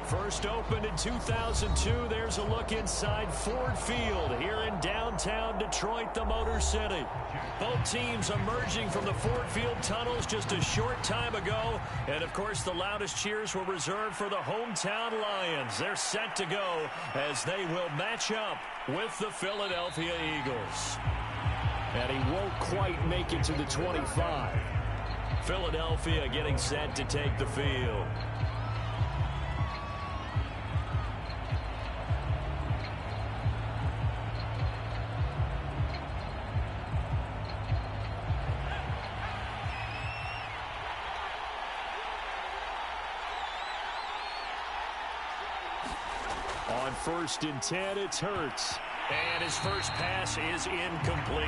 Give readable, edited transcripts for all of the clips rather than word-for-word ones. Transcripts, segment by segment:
First opened in 2002, there's a look inside Ford Field here in downtown Detroit, the Motor City. Both teams emerging from the Ford Field tunnels just a short time ago. And, of course, the loudest cheers were reserved for the hometown Lions. They're set to go as they will match up with the Philadelphia Eagles. And he won't quite make it to the 25. Philadelphia getting set to take the field. On 1st and 10, it's Hurts. And his first pass is incomplete.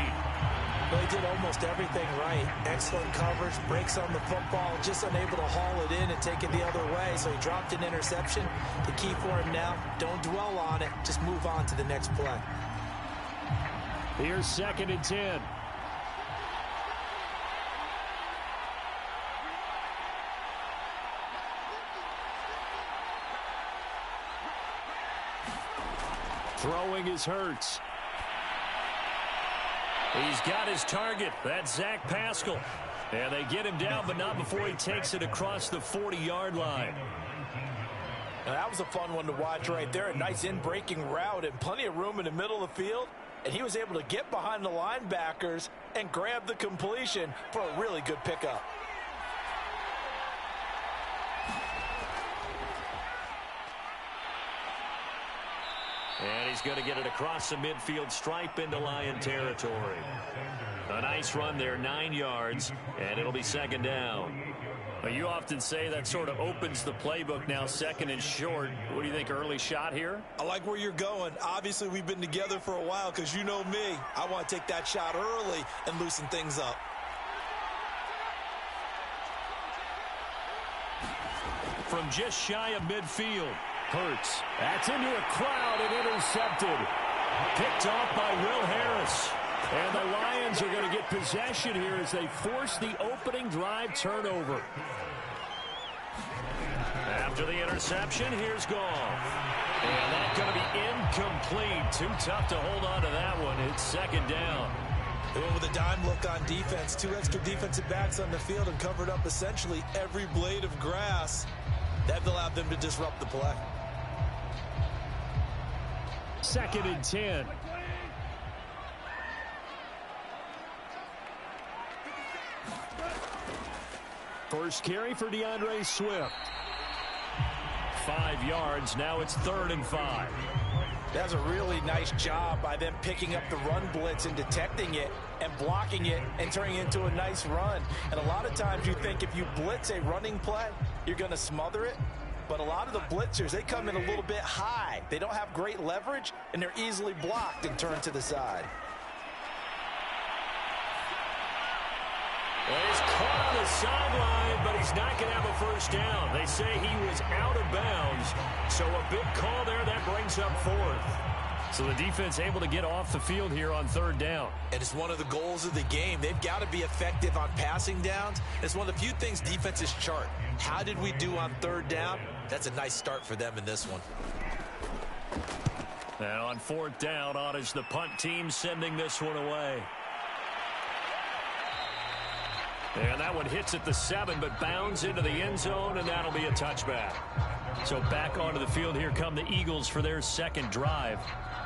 Well, he did almost everything right. Excellent coverage, breaks on the football, just unable to haul it in and take it the other way. So he dropped an interception. The key for him now, don't dwell on it. Just move on to the next play. Here's 2nd and 10. Throwing is Hurts. He's got his target. That's Zach Pascal. And they get him down, but not before he takes it across the 40-yard line. Now, that was a fun one to watch right there. A nice in-breaking route and plenty of room in the middle of the field. And he was able to get behind the linebackers and grab the completion for a really good pickup. And he's going to get it across the midfield stripe into Lion territory. A nice run there, 9 yards, and it'll be 2nd down. Well, you often say that sort of opens the playbook now, 2nd and short. What do you think, early shot here? I like where you're going. Obviously, we've been together for a while because you know me. I want to take that shot early and loosen things up. From just shy of midfield, Hurts. That's into a crowd and intercepted. Picked off by Will Harris. And the Lions are going to get possession here as they force the opening drive turnover. After the interception, here's Goff. And that's going to be incomplete. Too tough to hold on to that one. It's 2nd down. They went with a dime look on defense. 2 extra defensive backs on the field and covered up essentially every blade of grass. That allowed them to disrupt the play. 2nd and 10. First carry for DeAndre Swift. 5 yards. Now it's 3rd and 5. That's a really nice job by them picking up the run blitz and detecting it and blocking it and turning it into a nice run. And a lot of times you think if you blitz a running play, you're going to smother it. But a lot of the blitzers, they come in a little bit high. They don't have great leverage, and they're easily blocked and turned to the side. Well, he's caught on the sideline, but he's not going to have a first down. They say he was out of bounds. So a big call there. That brings up 4th. So the defense able to get off the field here on 3rd down. And it's one of the goals of the game. They've got to be effective on passing downs. It's one of the few things defenses chart. How did we do on 3rd down? That's a nice start for them in this one. And on 4th down, on is the punt team sending this one away. And that one hits at the 7, but bounds into the end zone, and that'll be a touchback. So back onto the field, here come the Eagles for their 2nd drive.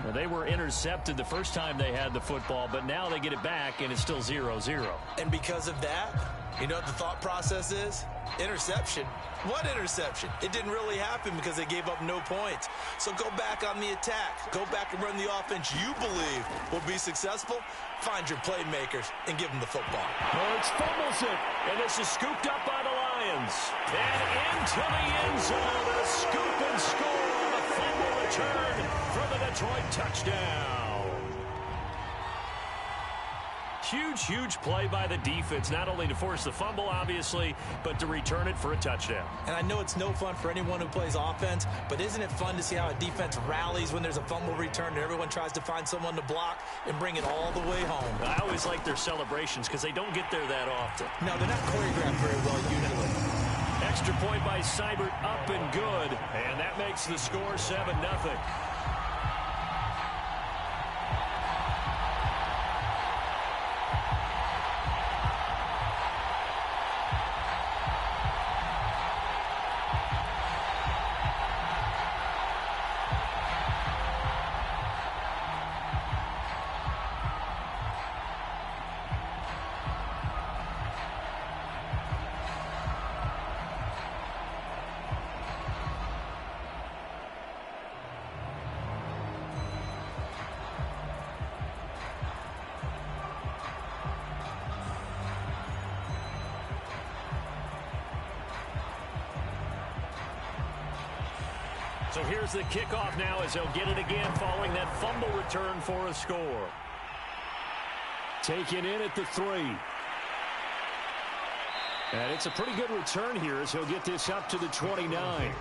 Well, they were intercepted the first time they had the football, but now they get it back, and it's still 0-0. And because of that, you know what the thought process is? Interception. What interception? It didn't really happen because they gave up no points. So go back on the attack. Go back and run the offense you believe will be successful. Find your playmakers and give them the football. Hurts fumbles it, and this is scooped up by the Lions. And into the end zone, a scoop and score on a fumble return for the Detroit touchdown. Huge, huge play by the defense, not only to force the fumble, obviously, but to return it for a touchdown. And I know it's no fun for anyone who plays offense, but isn't it fun to see how a defense rallies when there's a fumble return and everyone tries to find someone to block and bring it all the way home? I always like their celebrations because they don't get there that often. No, they're not choreographed very well usually. Extra point by Seibert, up and good. And that That makes the score 7-0. So here's the kickoff now as he'll get it again following that fumble return for a score. Taken in at the 3. And it's a pretty good return here as he'll get this up to the 29.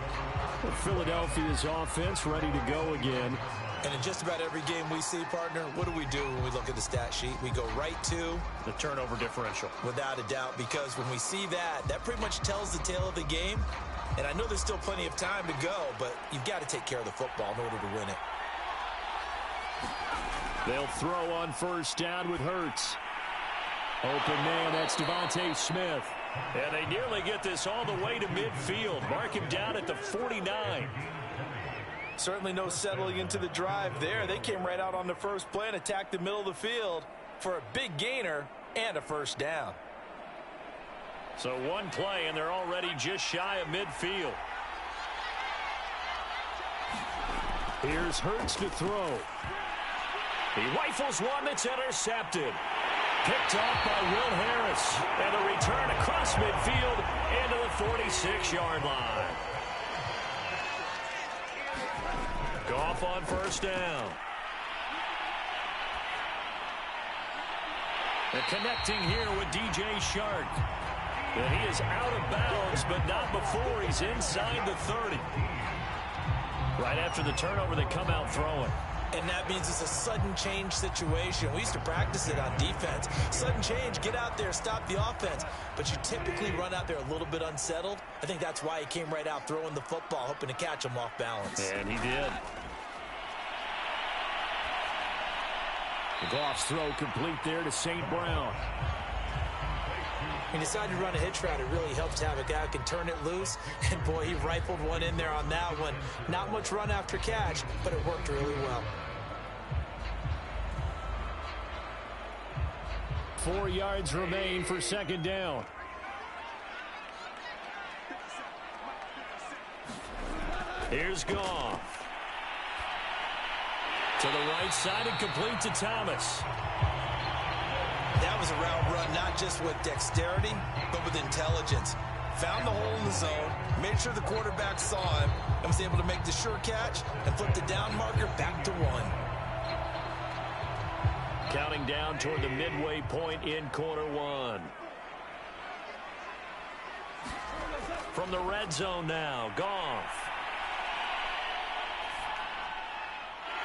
Philadelphia's offense ready to go again. And in just about every game we see, partner, what do we do when we look at the stat sheet? We go right to the turnover differential. Without a doubt, because when we see that, that pretty much tells the tale of the game. And I know there's still plenty of time to go, but you've got to take care of the football in order to win it. They'll throw on first down with Hurts. Open man, that's Devontae Smith. And they nearly get this all the way to midfield. Mark him down at the 49. Certainly no settling into the drive there. They came right out on the first play and attacked the middle of the field for a big gainer and a first down. So one play, and they're already just shy of midfield. Here's Hurts to throw. He rifles one that's intercepted. Picked off by Will Harris. And a return across midfield into the 46-yard line. Goff on first down. And connecting here with DJ Shark. And he is out of bounds, but not before he's inside the 30. Right after the turnover, they come out throwing. And that means it's a sudden change situation. We used to practice it on defense. Sudden change, get out there, stop the offense. But you typically run out there a little bit unsettled. I think that's why he came right out throwing the football, hoping to catch him off balance. And he did. The Goff's throw complete there to St. Brown. He decided to run a hitch route. It really helps to have a guy who can turn it loose. And, boy, he rifled one in there on that one. Not much run after catch, but it worked really well. 4 yards remain for second down. Here's Goff. To the right side and complete to Thomas. That was a route run not just with dexterity, but with intelligence. Found the hole in the zone, made sure the quarterback saw him, and was able to make the sure catch and flip the down marker back to 1. Counting down toward the midway point in quarter 1. From the red zone now, Goff.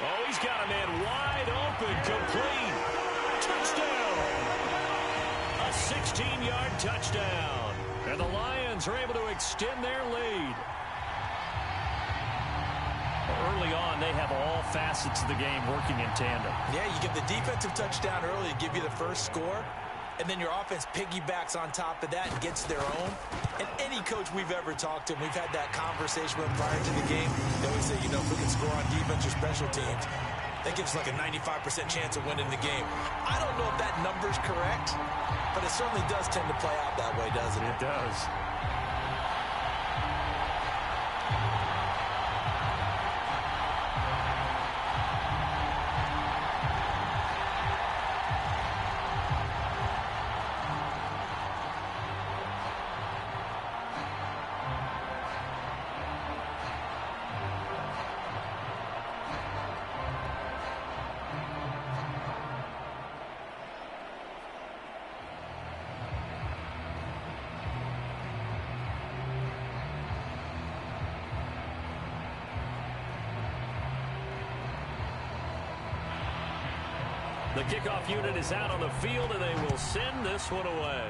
Oh, he's got a man wide open, complete. Touchdown! A 16-yard touchdown. And the Lions are able to extend their lead. Early on, they have all facets of the game working in tandem. Yeah, you give the defensive touchdown early, give you the first score, and then your offense piggybacks on top of that and gets their own. And any coach we've ever talked to, we've had that conversation with prior to the game. They always say, you know, if we can score on defense or special teams, that gives like a 95% chance of winning the game. I don't know if that number's correct, but it certainly does tend to play out that way, doesn't it? It does. The kickoff unit is out on the field, and they will send this one away.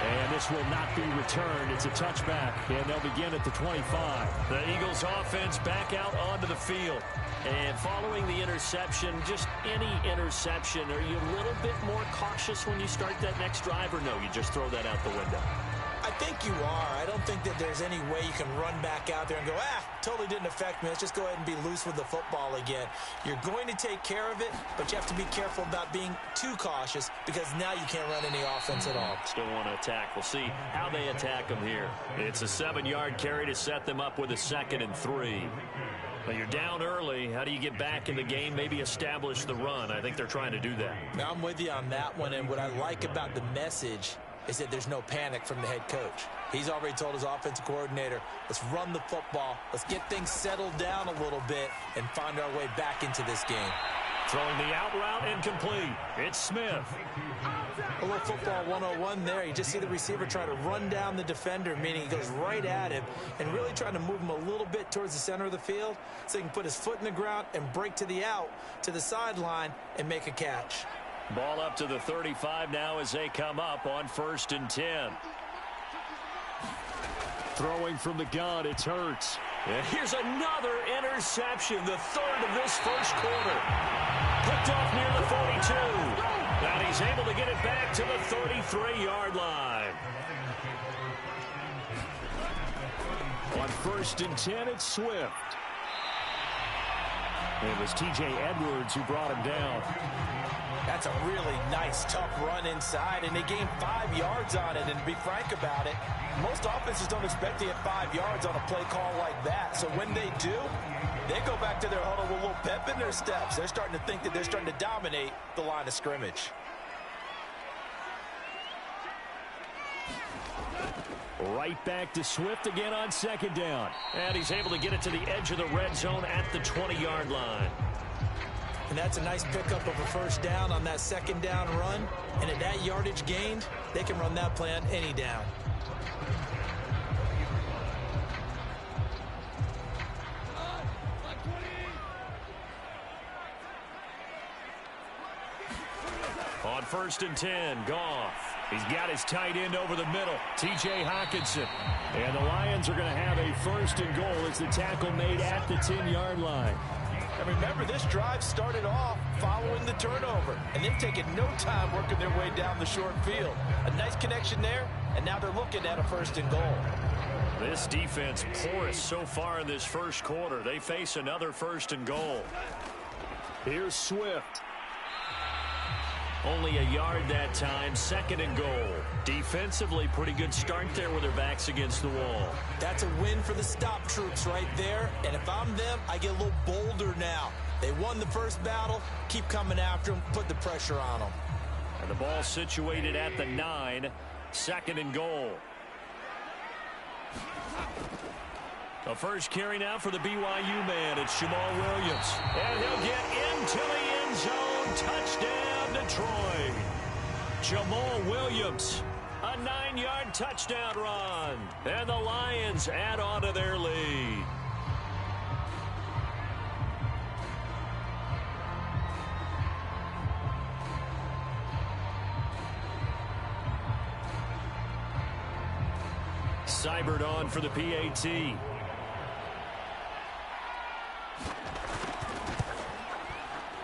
And this will not be returned. It's a touchback, and they'll begin at the 25. The Eagles offense back out onto the field. And following the interception, just any interception, are you a little bit more cautious when you start that next drive, or no, you just throw that out the window? I think you are. I don't think that there's any way you can run back out there and go, totally didn't affect me. Let's just go ahead and be loose with the football again. You're going to take care of it, but you have to be careful about being too cautious because now you can't run any offense at all. Still want to attack. We'll see how they attack them here. It's a 7-yard carry to set them up with a 2nd and 3. Well, you're down early. How do you get back in the game, maybe establish the run? I think they're trying to do that. Now, I'm with you on that one, and what I like about the message is that there's no panic from the head coach. He's already told his offensive coordinator, let's run the football, let's get things settled down a little bit and find our way back into this game. Throwing the out route incomplete. It's Smith. A little football 101 there. You just see the receiver try to run down the defender, meaning he goes right at him and really trying to move him a little bit towards the center of the field so he can put his foot in the ground and break to the out, to the sideline, and make a catch. Ball up to the 35 now as they come up on 1st and 10. Throwing from the gun, it's Hurts. And here's another interception, the 3rd of this first quarter. Picked off near the 42. And he's able to get it back to the 33-yard line. On 1st and 10, it's Swift. It was T.J. Edwards who brought him down. That's a really nice, tough run inside, and they gained 5 yards on it. And to be frank about it, most offenses don't expect to get 5 yards on a play call like that. So when they do, they go back to their huddle with a little pep in their steps. They're starting to think that they're starting to dominate the line of scrimmage. Right back to Swift again on 2nd down. And he's able to get it to the edge of the red zone at the 20-yard line. And that's a nice pickup of a 1st down on that 2nd down run. And at that yardage gained, they can run that play on any down. On 1st and 10, Goff. He's got his tight end over the middle, T.J. Hockenson. And the Lions are going to have a 1st and goal as the tackle made at the 10-yard line. And remember, this drive started off following the turnover, and they've taken no time working their way down the short field. A nice connection there, and now they're looking at a 1st and goal. This defense porous so far in this first quarter. They face another 1st and goal. Here's Swift. Only a yard that time, 2nd and goal. Defensively, pretty good start there with their backs against the wall. That's a win for the stop troops right there. And if I'm them, I get a little bolder now. They won the first battle. Keep coming after them. Put the pressure on them. And the ball situated at the 9, 2nd and goal. The first carry now for the BYU man. It's Jamal Williams. And he'll get into the end zone. Touchdown, Detroit. Jamal Williams, a 9-yard touchdown run. And the Lions add on to their lead. Seibert on for the PAT.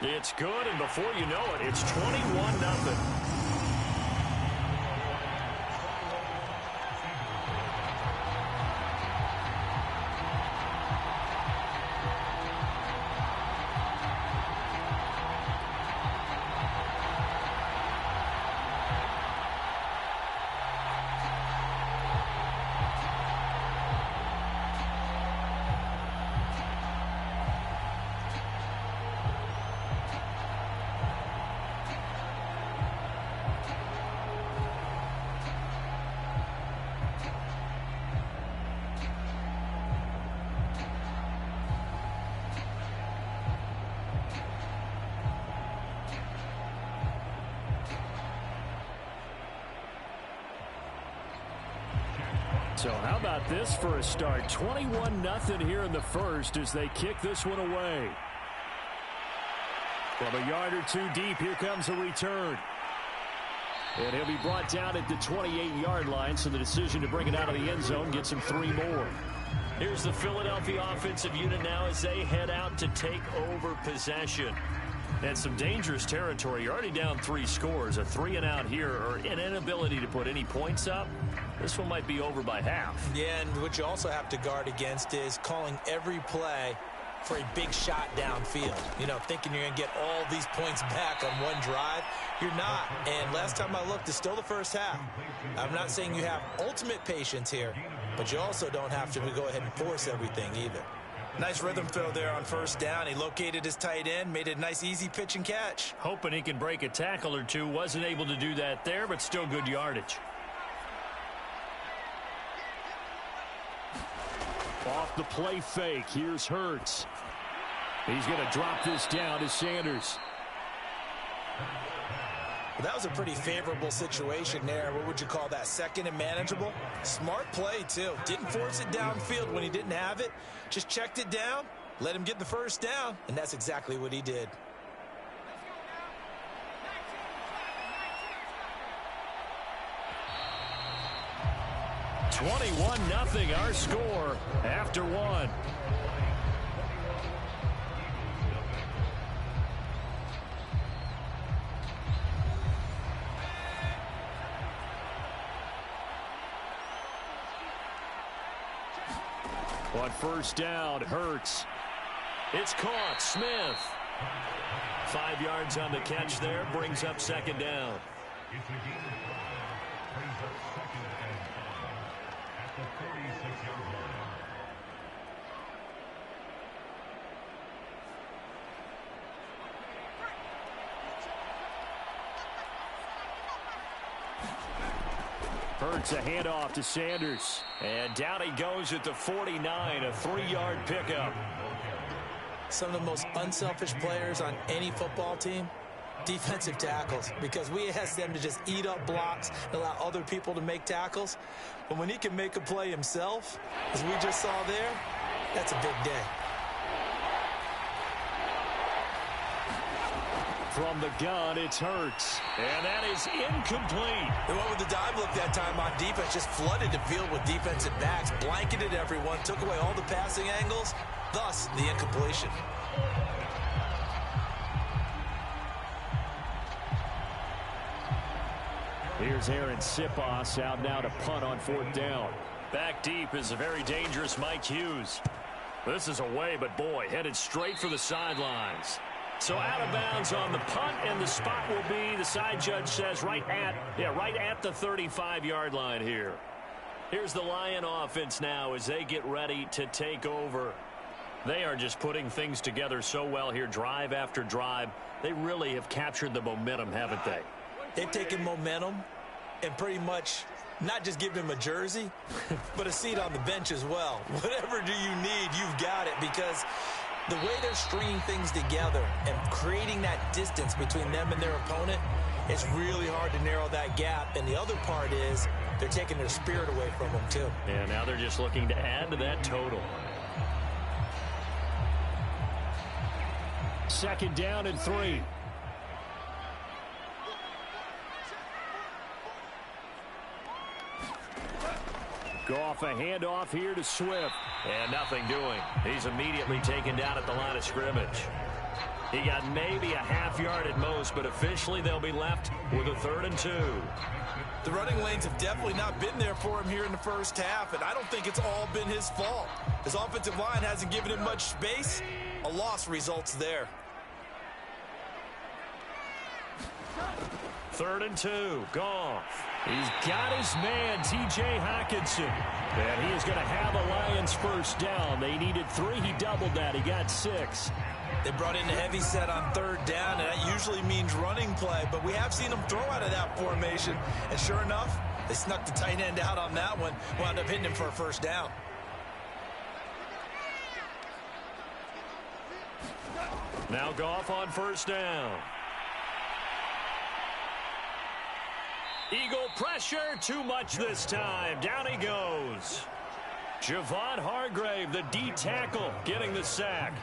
It's good, and before you know it, it's 21-0. So how about this for a start? 21-0 here in the first as they kick this one away. From a yard or two deep, here comes a return. And he'll be brought down at the 28-yard line, so the decision to bring it out of the end zone gets him 3 more. Here's the Philadelphia offensive unit now as they head out to take over possession. And some dangerous territory. You're already down 3 scores. A 3-and-out here, or an inability to put any points up. This one might be over by half. Yeah, and what you also have to guard against is calling every play for a big shot downfield. You know, thinking you're going to get all these points back on one drive. You're not. And last time I looked, it's still the first half. I'm not saying you have ultimate patience here, but you also don't have to go ahead and force everything either. Nice rhythm throw there on first down. He located his tight end, made it a nice, easy pitch and catch. Hoping he can break a tackle or two. Wasn't able to do that there, but still good yardage. Off the play fake, here's Hurts. He's going to drop this down to Sanders. Well, that was a pretty favorable situation there. What would you call that? Second and manageable? Smart play, too. Didn't force it downfield when he didn't have it. Just checked it down, let him get the first down, and that's exactly what he did. (21-0) our score after 1. On first down, Hurts. It's caught. Smith. 5 yards on the catch there. Brings up second down. Hurts a handoff to Sanders. And down he goes at the 49, a 3-yard pickup. Some of the most unselfish players on any football team, defensive tackles, because we ask them to just eat up blocks and allow other people to make tackles. But when he can make a play himself, as we just saw there, that's a big day. From the gun, it's Hurts. And that is incomplete. They went with the dive look that time on defense, just flooded the field with defensive backs, blanketed everyone, took away all the passing angles, thus the incompletion. Here's Aaron Sipos out now to punt on 4th down. Back deep is a very dangerous Mike Hughes. This is away, but boy, headed straight for the sidelines. So out of bounds on the punt, and the spot will be, the side judge says, right at the 35-yard line here. Here's the Lion offense now as they get ready to take over. They are just putting things together so well here, drive after drive. They really have captured the momentum, haven't they? They've taken momentum and pretty much not just given him a jersey, but a seat on the bench as well. Whatever do you need, you've got it, because the way they're stringing things together and creating that distance between them and their opponent, it's really hard to narrow that gap. And the other part is they're taking their spirit away from them, too. And now they're just looking to add to that total. 2nd down and 3. Goff a handoff here to Swift. And nothing doing. He's immediately taken down at the line of scrimmage. He got maybe a half yard at most, but officially they'll be left with a 3rd and 2. The running lanes have definitely not been there for him here in the first half, and I don't think it's all been his fault. His offensive line hasn't given him much space. A loss results there. 3rd and 2. Goff. He's got his man, T.J. Hockenson. And he is going to have a Lions first down. They needed 3. He doubled that. He got 6. They brought in a heavy set on 3rd down, and that usually means running play. But we have seen them throw out of that formation. And sure enough, they snuck the tight end out on that one. Wound up hitting him for a first down. Now Goff on first down. Eagle pressure, too much this time. Down he goes. Javon Hargrave, the D tackle, getting the sack.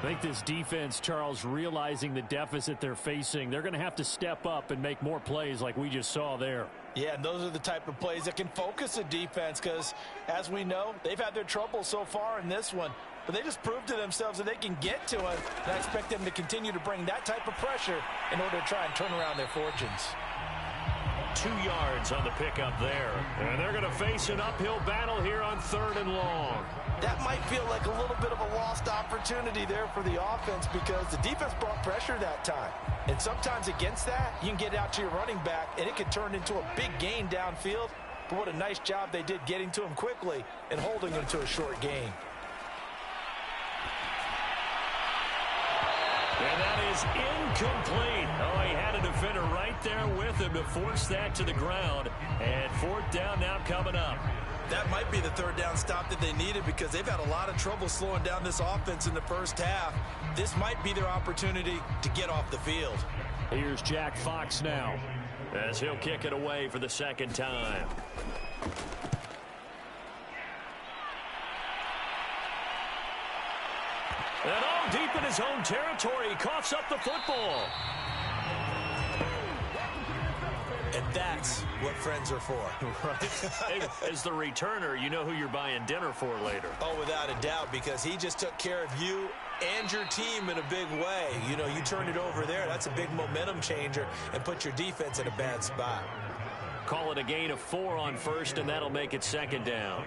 I think this defense, Charles, realizing the deficit they're facing, they're going to have to step up and make more plays like we just saw there. Yeah, and those are the type of plays that can focus a defense because, as we know, they've had their trouble so far in this one. But they just proved to themselves that they can get to it, and I expect them to continue to bring that type of pressure in order to try and turn around their fortunes. 2 yards on the pickup there. And they're going to face an uphill battle here on 3rd and long. That might feel like a little bit of a lost opportunity there for the offense because the defense brought pressure that time. And sometimes against that, you can get out to your running back, and it could turn into a big gain downfield. But what a nice job they did getting to him quickly and holding him to a short gain. And that is incomplete. Oh, he had a defender right there with him to force that to the ground. And 4th down now coming up. That might be the 3rd down stop that they needed because they've had a lot of trouble slowing down this offense in the first half. This might be their opportunity to get off the field. Here's Jack Fox now as he'll kick it away for the 2nd time. And all deep in his own territory, he coughs up the football. And that's what friends are for. Right? As the returner, you know who you're buying dinner for later. Oh, without a doubt, because he just took care of you and your team in a big way. You know, you turned it over there. That's a big momentum changer and put your defense in a bad spot. Call it a gain of 4 on 1st, and that'll make it 2nd down.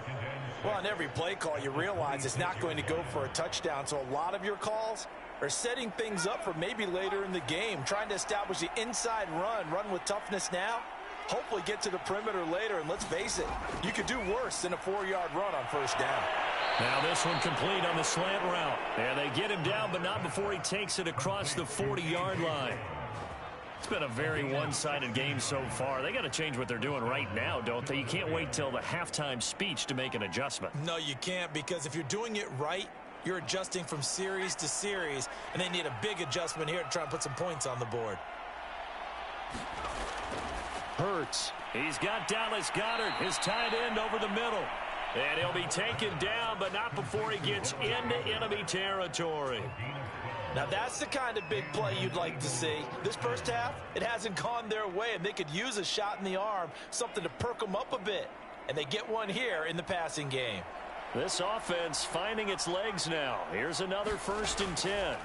Well, on every play call, you realize it's not going to go for a touchdown, so a lot of your calls are setting things up for maybe later in the game, trying to establish the inside run with toughness now, hopefully get to the perimeter later, and let's face it, you could do worse than a 4-yard run on 1st down. Now this one complete on the slant route. And they get him down, but not before he takes it across the 40-yard line. It's been a very one-sided game so far. They got to change what they're doing right now, don't they? You can't wait till the halftime speech to make an adjustment. No, you can't, because if you're doing it right, you're adjusting from series to series, and they need a big adjustment here to try and put some points on the board. Hurts. He's got Dallas Goedert, his tight end, over the middle. And he'll be taken down, but not before he gets into enemy territory. Now, that's the kind of big play you'd like to see. This first half, it hasn't gone their way, and they could use a shot in the arm, something to perk them up a bit. And they get one here in the passing game. This offense finding its legs now. Here's another 1st and 10.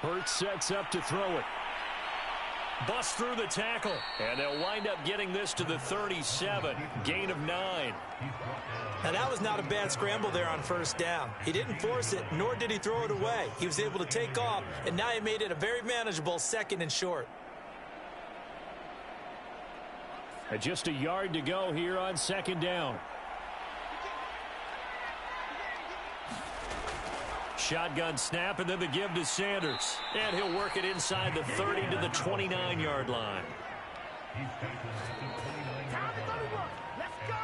Hurts sets up to throw it. Bust through the tackle, and they'll wind up getting this to the 37. Gain of 9. Now, that was not a bad scramble there on 1st down. He didn't force it, nor did he throw it away. He was able to take off, and now he made it a very manageable 2nd and short. Just a yard to go here on 2nd down. Shotgun snap, and then the give to Sanders. And he'll work it inside the 30 to the 29-yard line. Let's go!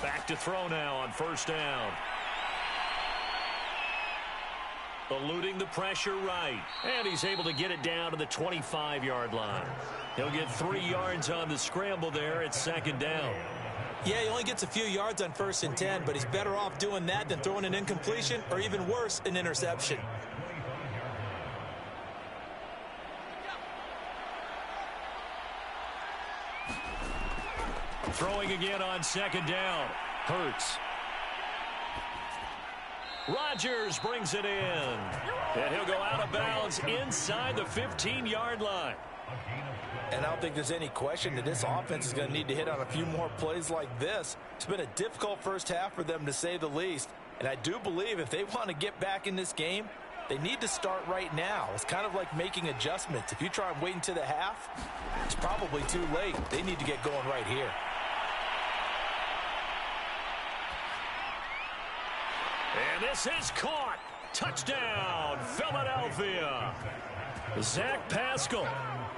Back to throw now on 1st down. Eluding the pressure right. And he's able to get it down to the 25-yard line. He'll get 3 yards on the scramble there at 2nd down. Yeah, he only gets a few yards on 1st and 10, but he's better off doing that than throwing an incompletion or even worse, an interception. Throwing again on 2nd down. Hurts. Rodgers brings it in. And he'll go out of bounds inside the 15-yard line. And I don't think there's any question that this offense is going to need to hit on a few more plays like this. It's been a difficult first half for them, to say the least. And I do believe if they want to get back in this game, they need to start right now. It's kind of like making adjustments. If you try and wait until the half, it's probably too late. They need to get going right here. And this is caught. Touchdown, Philadelphia. Zach Pascal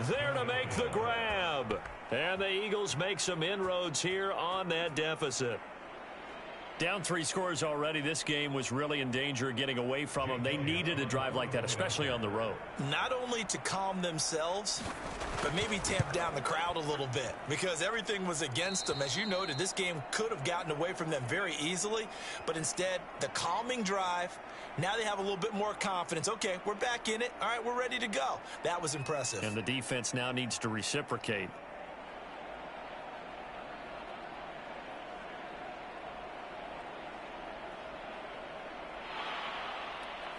there to make the grab. And the Eagles make some inroads here on that deficit. Down 3 scores already. This game was really in danger of getting away from them. They needed a drive like that, especially on the road. Not only to calm themselves, but maybe tamp down the crowd a little bit because everything was against them. As you noted, this game could have gotten away from them very easily, but instead, the calming drive, now they have a little bit more confidence. Okay, we're back in it. All right, we're ready to go. That was impressive. And the defense now needs to reciprocate.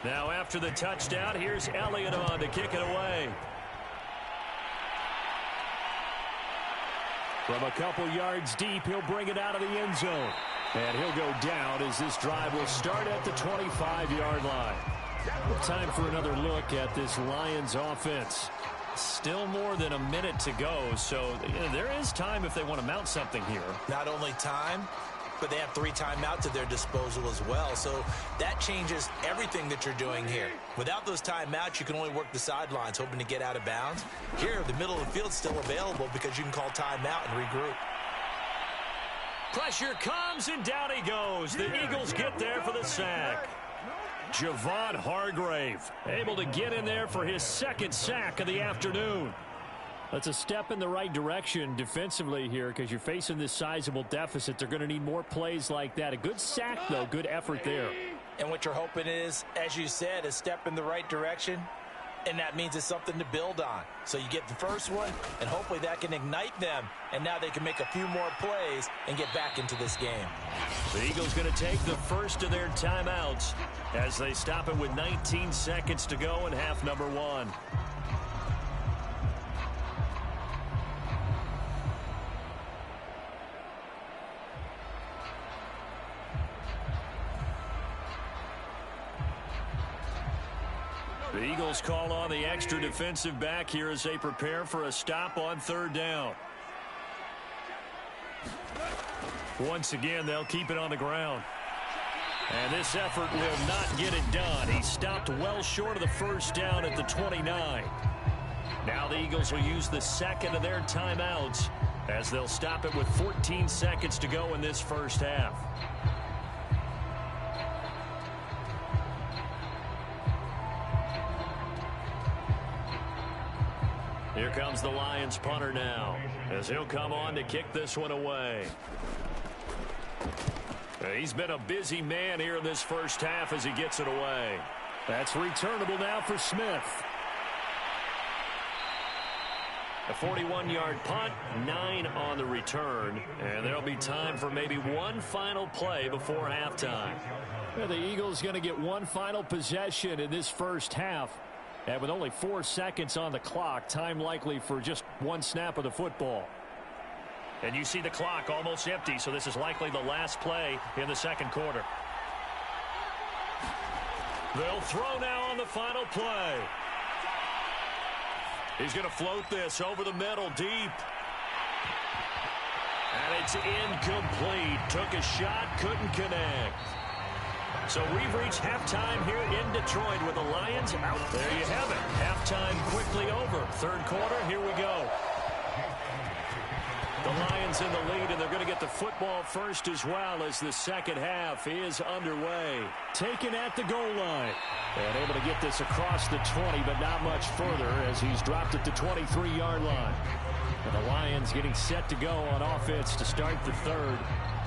Now after the touchdown, here's Elliott on to kick it away. From a couple yards deep, he'll bring it out of the end zone. And he'll go down as this drive will start at the 25-yard line. Time for another look at this Lions offense. Still more than a minute to go, so there is time if they want to mount something here. Not only time, but they have 3 timeouts at their disposal as well. So that changes everything that you're doing here. Without those timeouts, you can only work the sidelines, hoping to get out of bounds. Here, the middle of the field's still available because you can call timeout and regroup. Pressure comes, and down he goes. The Eagles get there for the sack. Javon Hargrave able to get in there for his 2nd sack of the afternoon. That's a step in the right direction defensively here because you're facing this sizable deficit. They're going to need more plays like that. A good sack, though. Good effort there. And what you're hoping is, as you said, a step in the right direction, and that means it's something to build on. So you get the first one, and hopefully that can ignite them, and now they can make a few more plays and get back into this game. The Eagles going to take the first of their timeouts as they stop it with 19 seconds to go in half number 1. The Eagles call on the extra defensive back here as they prepare for a stop on 3rd down. Once again, they'll keep it on the ground. And this effort will not get it done. He stopped well short of the first down at the 29. Now the Eagles will use the 2nd of their timeouts as they'll stop it with 14 seconds to go in this first half. Here comes the Lions punter now as he'll come on to kick this one away. He's been a busy man here in this first half as he gets it away. That's returnable now for Smith. A 41-yard punt, 9 on the return, and there'll be time for maybe one final play before halftime. Well, the Eagles going to get one final possession in this first half. And with only 4 seconds on the clock, time likely for just one snap of the football. And you see the clock almost empty, so this is likely the last play in the second quarter. They'll throw now on the final play. He's going to float this over the middle deep. And it's incomplete. Took a shot, couldn't connect. So we've reached halftime here in Detroit with the Lions out. There you have it. Halftime quickly over. Third quarter, here we go. The Lions in the lead, and they're going to get the football first as well as the second half is underway. Taken at the goal line. And able to get this across the 20, but not much further as he's dropped at the 23-yard line. And the Lions getting set to go on offense to start the third.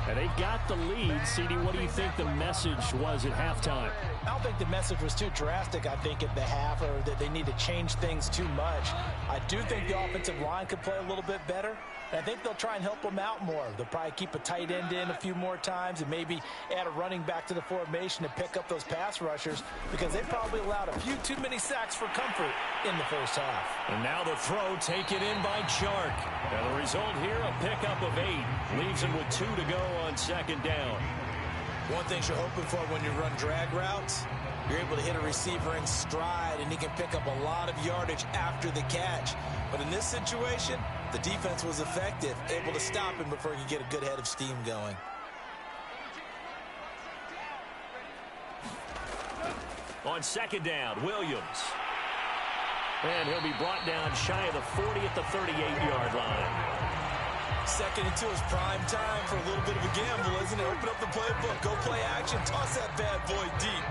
And they've got the lead. CD, what do you think the message was at halftime? I don't think the message was too drastic, I think, at the half, or that they need to change things too much. I do think the offensive line could play a little bit better. And I think they'll try and help them out more. They'll probably keep a tight end in a few more times and maybe add a running back to the formation to pick up those pass rushers because they probably allowed a few too many sacks for comfort in the first half. And now the throw taken in by Chark. And the result here, a pickup of 8. Leaves him with 2 to go on second down. One thing you're hoping for when you run drag routes, you're able to hit a receiver in stride, and he can pick up a lot of yardage after the catch. But in this situation, the defense was effective, able to stop him before he could get a good head of steam going. On second down, Williams. And he'll be brought down shy of the 40 at the 38-yard line. Second into his prime time for a little bit of a gamble, isn't it? Open up the playbook, go play action, toss that bad boy deep.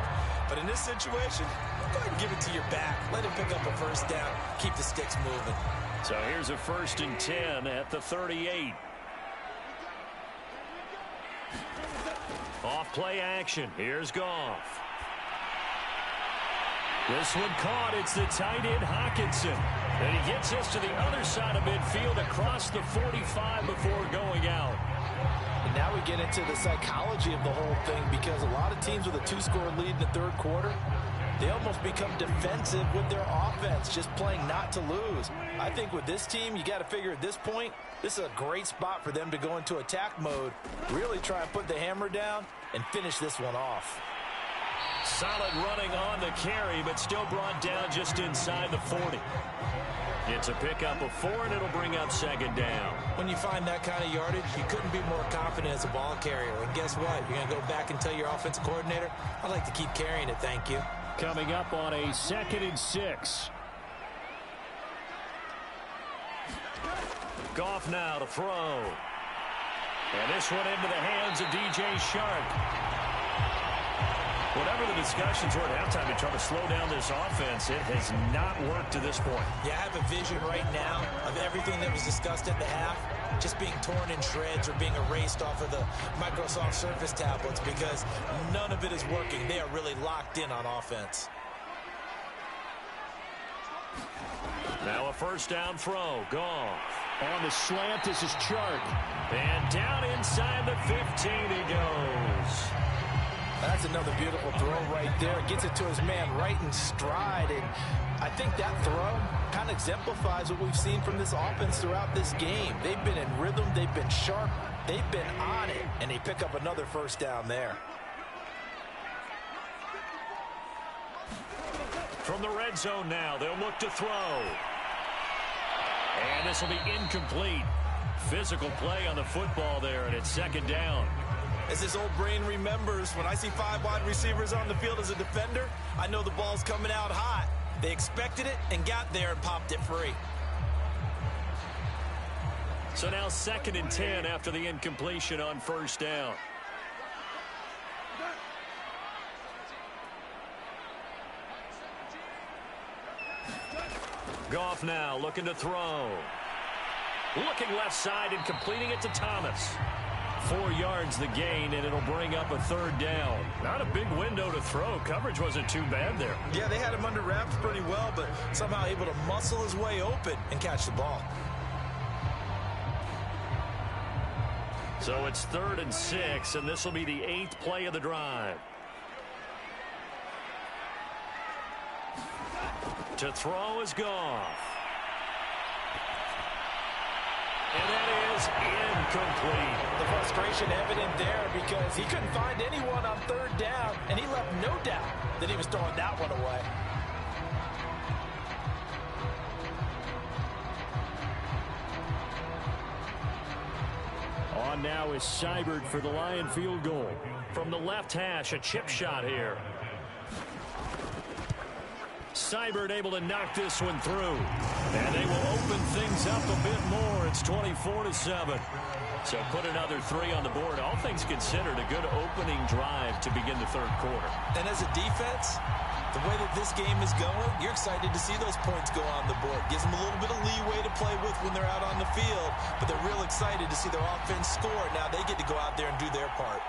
But in this situation, go ahead and give it to your back. Let him pick up a first down. Keep the sticks moving. So here's a 1st and 10 at the 38. Off play action. Here's Goff. This one caught. It's the tight end Hawkinson. And he gets this to the other side of midfield across the 45 before going out. And now we get into the psychology of the whole thing, because a lot of teams with a 2-score lead in the third quarter, they almost become defensive with their offense, just playing not to lose. I think with this team, you got to figure at this point, this is a great spot for them to go into attack mode, really try and put the hammer down and finish this one off. Solid running on the carry, but still brought down just inside the 40. It's a pickup of 4, and it'll bring up 2nd down. When you find that kind of yardage, you couldn't be more confident as a ball carrier. And guess what? You're going to go back and tell your offensive coordinator, I'd like to keep carrying it, thank you. Coming up on a 2nd and 6. Goff now to throw. And this one into the hands of DJ Shark. Whatever the discussions were at halftime to try to slow down this offense, it has not worked to this point. Yeah, I have a vision right now of everything that was discussed at the half just being torn in shreds or being erased off of the Microsoft Surface tablets, because none of it is working. They are really locked in on offense. Now a 1st down throw. Goff. On the slant, this is Chark. And down inside the 15 he goes. That's another beautiful throw right there. Gets it to his man right in stride. And I think that throw kind of exemplifies what we've seen from this offense throughout this game. They've been in rhythm. They've been sharp. They've been on it. And they pick up another 1st down there. From the red zone now, they'll look to throw. And this will be incomplete. Physical play on the football there, and it's 2nd down. As his old brain remembers, when I see 5 wide receivers on the field as a defender, I know the ball's coming out hot. They expected it and got there and popped it free. So now 2nd and 10 after the incompletion on 1st down. Goff now looking to throw. Looking left side and completing it to Thomas. 4 yards the gain, and it'll bring up a 3rd down. Not a big window to throw. Coverage wasn't too bad there. Yeah, they had him under wraps pretty well, but somehow able to muscle his way open and catch the ball. So it's 3rd and 6, and this will be the 8th play of the drive. To throw is Goff. And that is incomplete. The frustration evident there, because he couldn't find anyone on 3rd down, and he left no doubt that he was throwing that one away. On now is Seibert for the Lion field goal. From the left hash, a chip shot here. Seibert able to knock this one through. And they will open things up a bit more. It's 24-7. So put another 3 on the board. All things considered, a good opening drive to begin the 3rd quarter. And as a defense, the way that this game is going, you're excited to see those points go on the board. Gives them a little bit of leeway to play with when they're out on the field. But they're real excited to see their offense score. Now they get to go out there and do their part.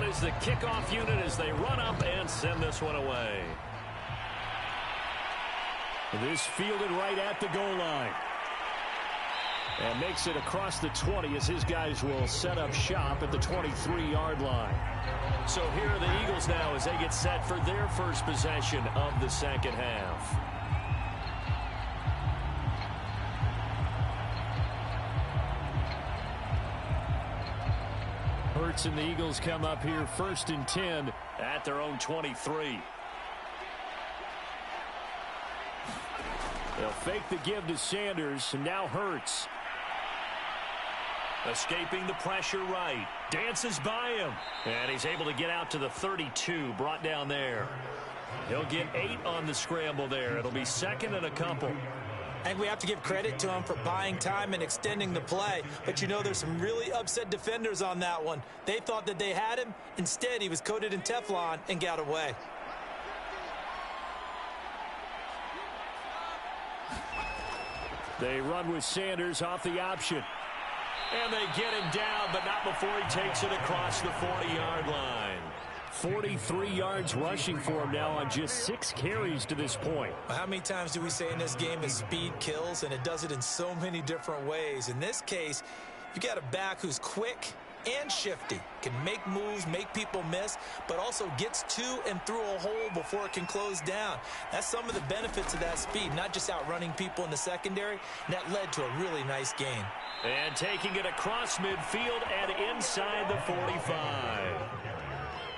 Is the kickoff unit as they run up and send this one away. This fielded right at the goal line. And makes it across the 20 as his guys will set up shop at the 23-yard line. So here are the Eagles now as they get set for their first possession of the 2nd half. Hurts and the Eagles come up here 1st and 10 at their own 23. They'll fake the give to Sanders, and now Hurts. Escaping the pressure right. Dances by him. And he's able to get out to the 32, brought down there. He'll get 8 on the scramble there. It'll be 2nd and a couple. And we have to give credit to him for buying time and extending the play. But you know, there's some really upset defenders on that one. They thought that they had him. Instead, he was coated in Teflon and got away. They run with Sanders off the option. And they get him down, but not before he takes it across the 40-yard line. 43 yards rushing for him now on just 6 carries to this point. How many times do we say in this game that speed kills, and it does it in so many different ways? In this case, you got a back who's quick and shifty, can make moves, make people miss, but also gets to and through a hole before it can close down. That's some of the benefits of that speed, not just outrunning people in the secondary, and that led to a really nice gain. And taking it across midfield and inside the 45.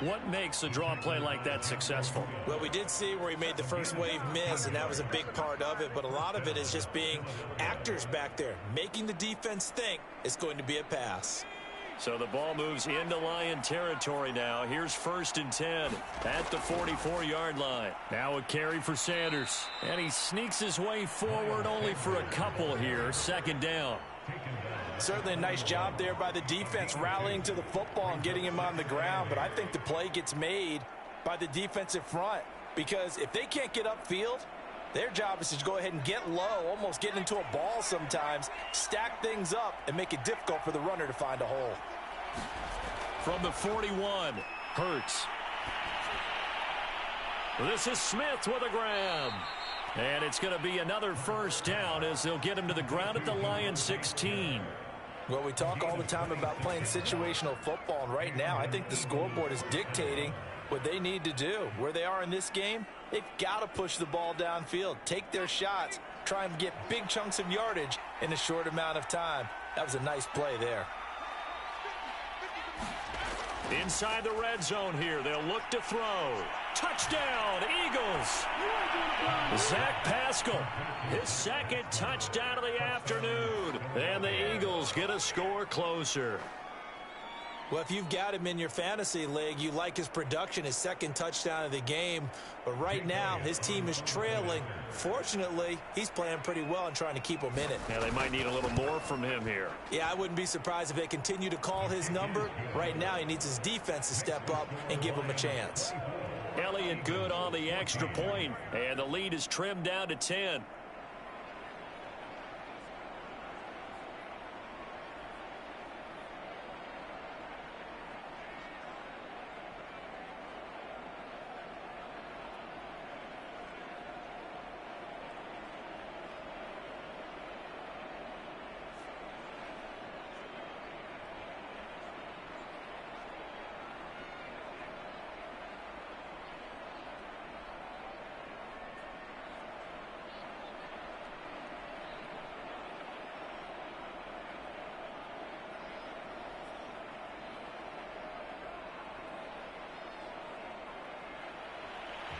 What makes a draw play like that successful? Well, we did see where he made the first wave miss, and that was a big part of it, but a lot of it is just being actors back there, making the defense think it's going to be a pass. So the ball moves into Lion territory now. Here's 1st and 10 at the 44-yard line. Now a carry for Sanders. And he sneaks his way forward only for a couple here. 2nd down. Certainly a nice job there by the defense rallying to the football and getting him on the ground. But I think the play gets made by the defensive front. Because if they can't get upfield, their job is to go ahead and get low, almost get into a ball sometimes, stack things up, and make it difficult for the runner to find a hole. From the 41, Hurts. This is Smith with a grab. And it's going to be another 1st down as they'll get him to the ground at the Lions 16. Well, we talk all the time about playing situational football, and right now I think the scoreboard is dictating what they need to do. Where they are in this game, they've got to push the ball downfield, take their shots, try and get big chunks of yardage in a short amount of time. That was a nice play there. Inside the red zone here, they'll look to throw. Touchdown, Eagles! Zach Pascal, his 2nd touchdown of the afternoon. And the Eagles get a score closer. Well, if you've got him in your fantasy league, you like his production, his 2nd touchdown of the game. But right now, his team is trailing. Fortunately, he's playing pretty well and trying to keep them in it. Yeah, they might need a little more from him here. Yeah, I wouldn't be surprised if they continue to call his number. Right now, he needs his defense to step up and give him a chance. Elliott good on the extra point, and the lead is trimmed down to 10.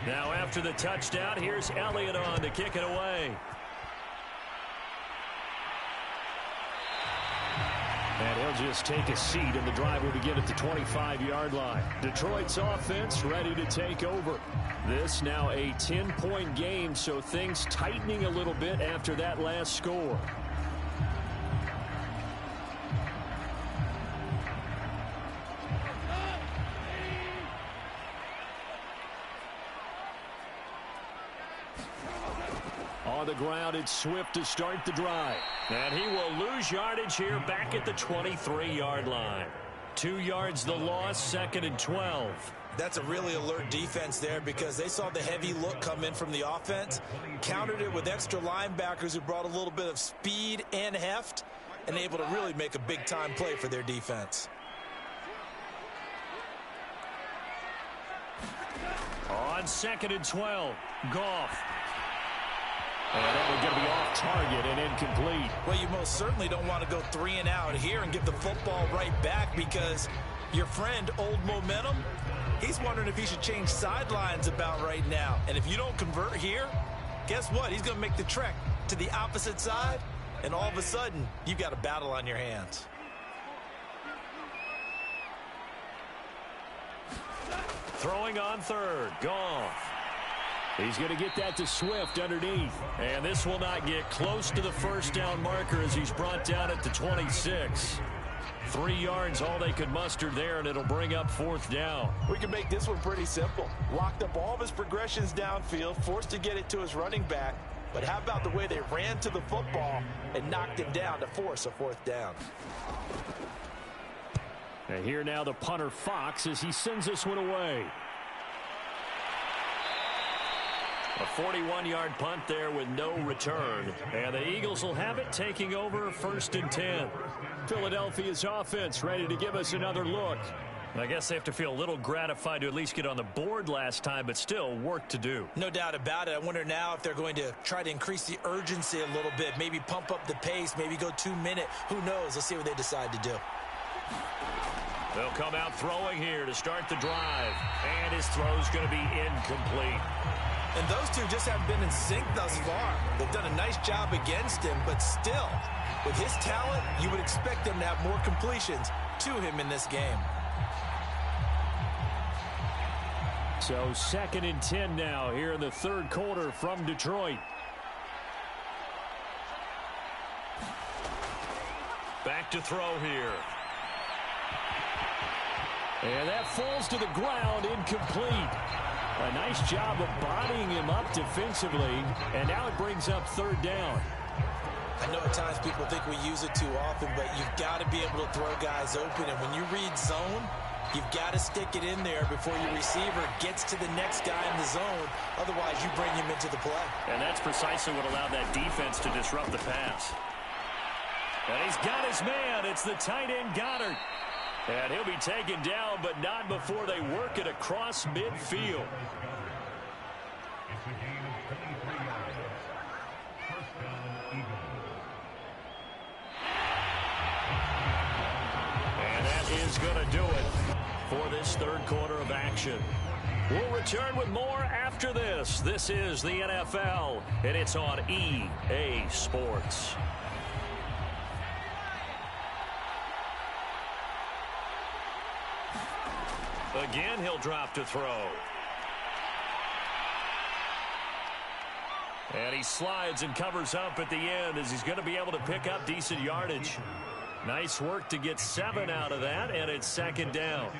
Now after the touchdown, here's Elliott on to kick it away. And he'll just take a seat, and the drive will begin at the 25-yard line. Detroit's offense ready to take over. This now a 10-point game, so things tightening a little bit after that last score. On the ground, it's Swift to start the drive. And he will lose yardage here back at the 23-yard line. 2 yards the loss, 2nd and 12. That's a really alert defense there because they saw the heavy look come in from the offense, countered it with extra linebackers who brought a little bit of speed and heft, and able to really make a big-time play for their defense. On 2nd and 12, Goff. And that one's going to be off target and incomplete. Well, you most certainly don't want to go 3 and out here and give the football right back, because your friend, Old Momentum, he's wondering if he should change sidelines about right now. And if you don't convert here, guess what? He's going to make the trek to the opposite side, and all of a sudden, you've got a battle on your hands. Throwing on third. Goff. He's going to get that to Swift underneath. And this will not get close to the first down marker as he's brought down at the 26. 3 yards, all they could muster there, and it'll bring up fourth down. We can make this one pretty simple. Locked up all of his progressions downfield, forced to get it to his running back. But how about the way they ran to the football and knocked him down to force a fourth down? And here now the punter, Fox, as he sends this one away. A 41-yard punt there with no return. And the Eagles will have it, taking over 1st and 10. Philadelphia's offense ready to give us another look. I guess they have to feel a little gratified to at least get on the board last time, but still work to do. No doubt about it. I wonder now if they're going to try to increase the urgency a little bit, maybe pump up the pace, maybe go 2-minute. Who knows? Let's see what they decide to do. They'll come out throwing here to start the drive. And his throw's going to be incomplete. And those two just haven't been in sync thus far. They've done a nice job against him, but still, with his talent, you would expect them to have more completions to him in this game. So 2nd and 10 now here in the third quarter from Detroit. Back to throw here. And that falls to the ground, incomplete. A nice job of bodying him up defensively, and now it brings up third down. I know at times people think we use it too often, but you've got to be able to throw guys open, and when you read zone, you've got to stick it in there before your receiver gets to the next guy in the zone. Otherwise, you bring him into the play. And that's precisely what allowed that defense to disrupt the pass. And he's got his man. It's the tight end, Goddard. And he'll be taken down, but not before they work it across midfield. And that is going to do it for this third quarter of action. We'll return with more after this. This is the NFL, and it's on EA Sports. Again, he'll drop to throw. And he slides and covers up at the end as he's going to be able to pick up decent yardage. Nice work to get 7 out of that, and it's 2nd down.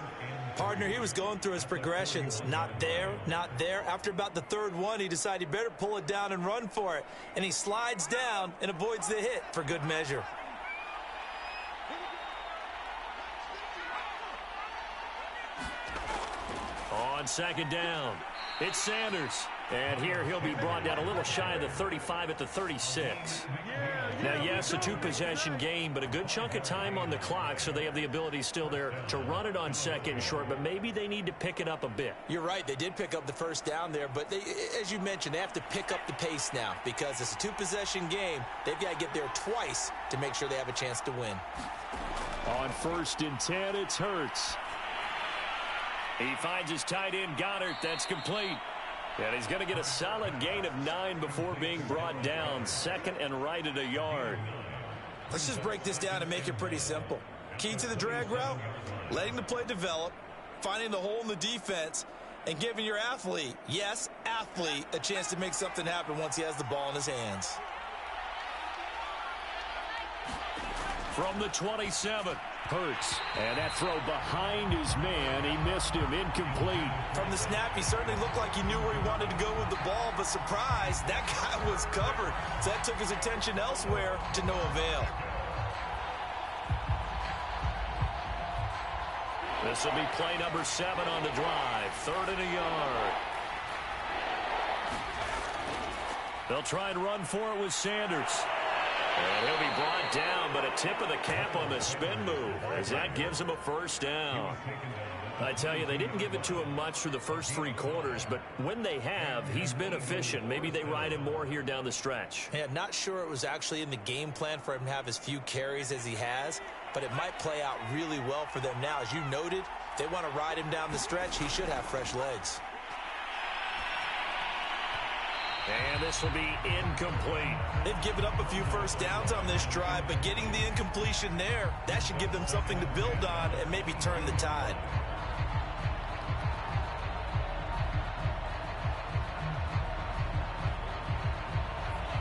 Partner, he was going through his progressions. Not there, not there. After about the third one, he decided he better pull it down and run for it. And he slides down and avoids the hit for good measure. On 2nd down, it's Sanders. And here he'll be brought down a little shy of the 35 at the 36. Now, yes, a 2-possession game, but a good chunk of time on the clock, so they have the ability still there to run it on 2nd and short, but maybe they need to pick it up a bit. You're right. They did pick up the first down there, but they, as you mentioned, they have to pick up the pace now because it's a 2-possession game. They've got to get there twice to make sure they have a chance to win. On 1st and 10, it's Hurts. He finds his tight end, Goddard. That's complete. And he's going to get a solid gain of 9 before being brought down. 2nd and right at a yard. Let's just break this down and make it pretty simple. Key to the drag route, letting the play develop, finding the hole in the defense, and giving your athlete, yes, athlete, a chance to make something happen once he has the ball in his hands. From the 27, Hurts. And that throw behind his man. He missed him. Incomplete. From the snap, he certainly looked like he knew where he wanted to go with the ball, but surprise, that guy was covered. So that took his attention elsewhere to no avail. This will be play number 7 on the drive. 3rd and a yard. They'll try and run for it with Sanders. And he'll be brought down, but a tip of the cap on the spin move, as that gives him a first down. I tell you, they didn't give it to him much for the first 3 quarters, but when they have, he's been efficient. Maybe they ride him more here down the stretch. Yeah, not sure it was actually in the game plan for him to have as few carries as he has, but it might play out really well for them now. As you noted, if they want to ride him down the stretch, he should have fresh legs. And this will be incomplete. They've given up a few first downs on this drive, but getting the incompletion there, that should give them something to build on and maybe turn the tide.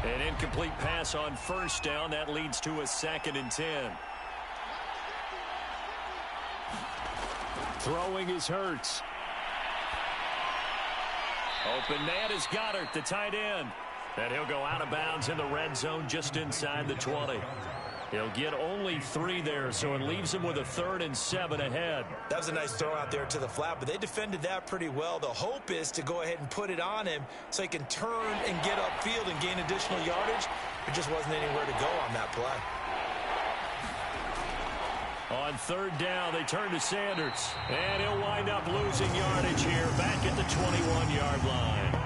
An incomplete pass on first down. That leads to a 2nd and 10. Throwing is Hurts. Open man is Goddard, the tight end. And he'll go out of bounds in the red zone just inside the 20. He'll get only 3 there, so it leaves him with a 3rd and 7 ahead. That was a nice throw out there to the flat, but they defended that pretty well. The hope is to go ahead and put it on him so he can turn and get upfield and gain additional yardage. There just wasn't anywhere to go on that play. On 3rd down, they turn to Sanders. And he'll wind up losing yardage here back at the 21-yard line.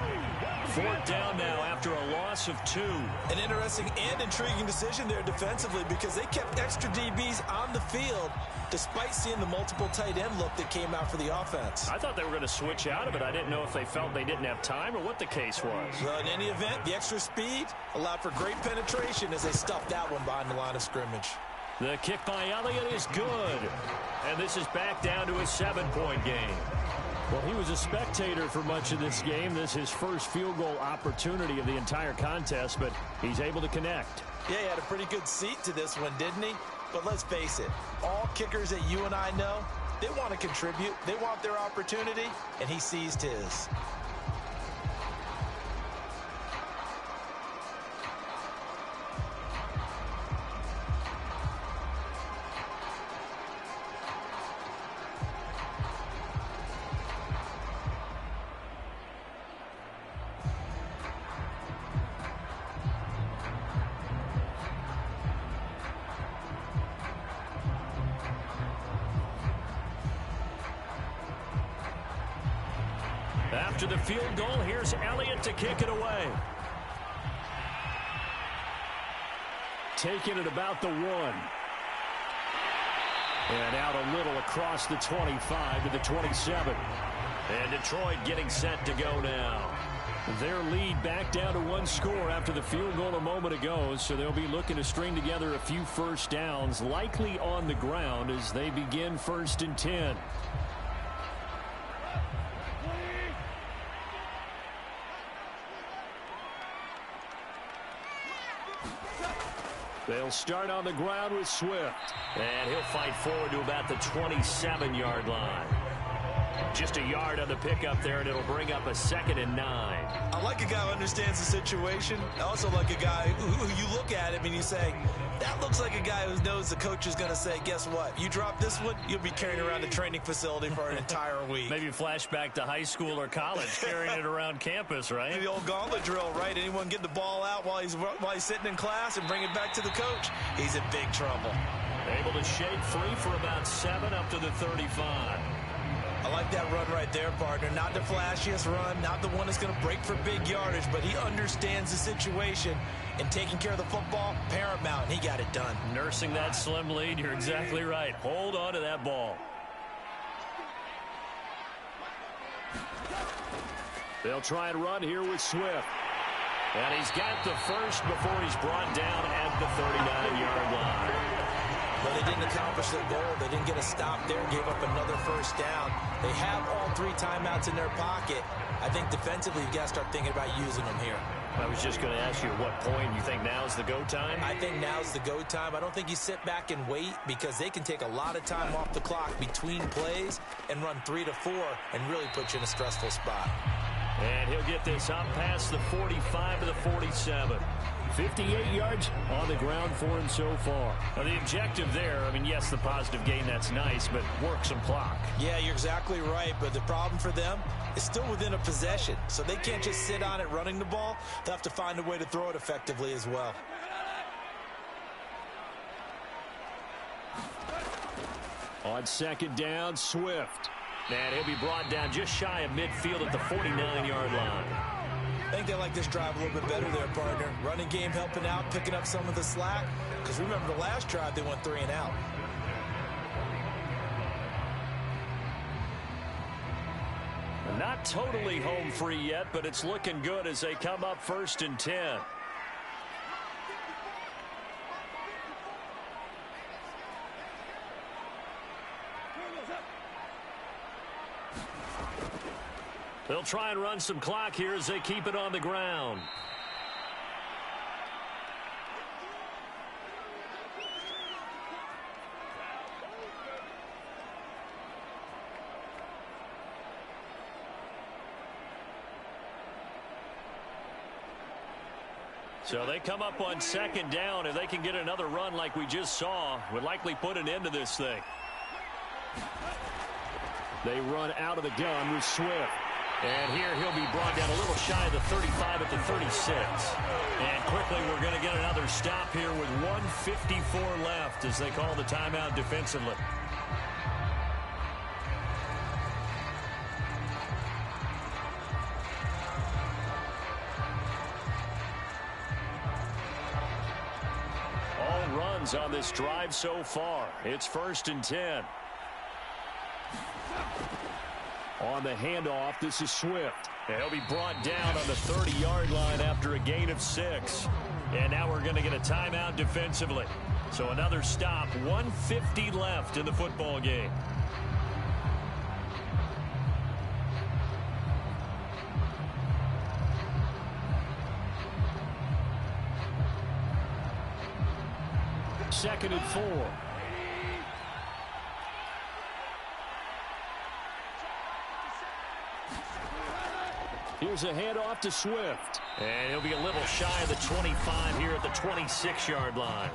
4th down now after a loss of 2. An interesting and intriguing decision there defensively because they kept extra DBs on the field despite seeing the multiple tight end look that came out for the offense. I thought they were going to switch out of it. I didn't know if they felt they didn't have time or what the case was. Well, in any event, the extra speed allowed for great penetration as they stuffed that one behind the line of scrimmage. The kick by Elliott is good. And this is back down to a 7-point game. Well, he was a spectator for much of this game. This is his first field goal opportunity of the entire contest, but he's able to connect. Yeah, he had a pretty good seat to this one, didn't he? But let's face it, all kickers that you and I know, they want to contribute. They want their opportunity, and he seized his. After the field goal, here's Elliott to kick it away. Taking it about the 1. And out a little across the 25 to the 27. And Detroit getting set to go now. Their lead back down to 1 score after the field goal a moment ago, so they'll be looking to string together a few first downs, likely on the ground as they begin 1st and 10. They'll start on the ground with Swift. And he'll fight forward to about the 27-yard line. Just a yard on the pickup there, and it'll bring up a 2nd and 9. I like a guy who understands the situation. I also like a guy who you look at him and you say, that looks like a guy who knows the coach is going to say, guess what? You drop this one, you'll be carrying around the training facility for an entire week. Maybe flashback to high school or college, carrying it around campus, right? The old gauntlet drill, right? Anyone get the ball out while he's sitting in class and bring it back to the coach? He's in big trouble. Able to shake free for about 7 up to the 35. I like that run right there, partner. Not the flashiest run, not the one that's going to break for big yardage, but he understands the situation, and taking care of the football, paramount, and he got it done. Nursing that slim lead, you're exactly right. Hold on to that ball. They'll try and run here with Swift. And he's got the first before he's brought down at the 39-yard line. But they didn't accomplish their goal. They didn't get a stop there, gave up another first down. They have all 3 timeouts in their pocket. I think defensively you've got to start thinking about using them here. I was just going to ask you at what point you think now's the go time? I think now's the go time. I don't think you sit back and wait because they can take a lot of time off the clock between plays and run 3 to 4 and really put you in a stressful spot. And he'll get this up past the 45 to the 47. 58 yards on the ground for him so far. Now, the objective there, I mean, yes, the positive gain, that's nice, but work some clock. Yeah, you're exactly right, but the problem for them is still within a possession, so they can't just sit on it running the ball. They'll have to find a way to throw it effectively as well. On second down, Swift. And he'll be brought down just shy of midfield at the 49-yard line. I think they like this drive a little bit better there, partner. Running game helping out, picking up some of the slack. Because remember the last drive, they went 3 and out. Not totally home free yet, but it's looking good as they come up 1st and 10. They'll try and run some clock here as they keep it on the ground. So they come up on second down. If they can get another run like we just saw, would likely put an end to this thing. They run out of the gun with Swift. And here he'll be brought down a little shy of the 35 at the 36. And quickly we're going to get another stop here with 1:54 left as they call the timeout defensively. All runs on this drive so far. It's 1st and 10. On the handoff, this is Swift. And he'll be brought down on the 30-yard line after a gain of 6. And now we're going to get a timeout defensively. So another stop, 1:50 left in the football game. Second and 4. Here's a handoff to Swift. And he'll be a little shy of the 25 here at the 26-yard line.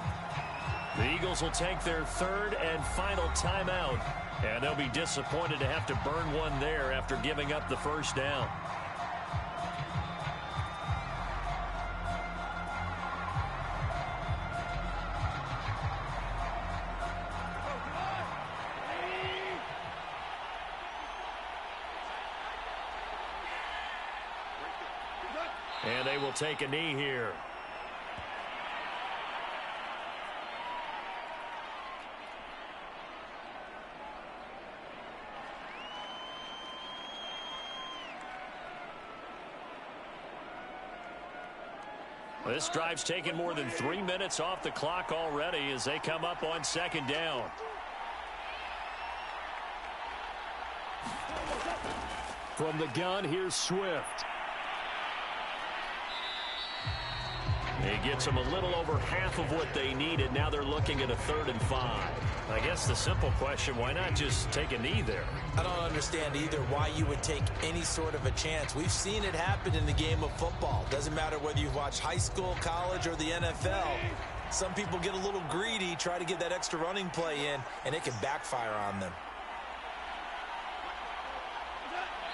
The Eagles will take their 3rd and final timeout. And they'll be disappointed to have to burn one there after giving up the first down. And they will take a knee here. This drive's taken more than 3 minutes off the clock already as they come up on second down. From the gun, here's Swift. He gets them a little over half of what they needed. Now they're looking at a 3rd and 5. I guess the simple question, why not just take a knee there? I don't understand either why you would take any sort of a chance. We've seen it happen in the game of football. Doesn't matter whether you've watched high school, college, or the NFL. Some people get a little greedy, try to get that extra running play in, and it can backfire on them.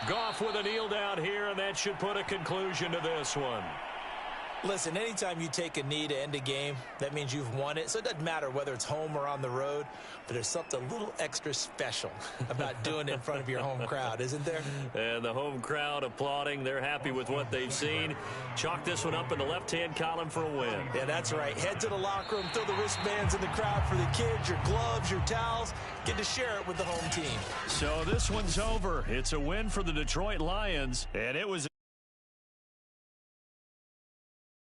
Goff with a kneel down here, and that should put a conclusion to this one. Listen, anytime you take a knee to end a game, that means you've won it. So it doesn't matter whether it's home or on the road, but there's something a little extra special about doing it in front of your home crowd, isn't there? And the home crowd applauding. They're happy with what they've seen. Chalk this one up in the left-hand column for a win. Yeah, that's right. Head to the locker room, throw the wristbands in the crowd for the kids, your gloves, your towels. Get to share it with the home team. So this one's over. It's a win for the Detroit Lions, and it was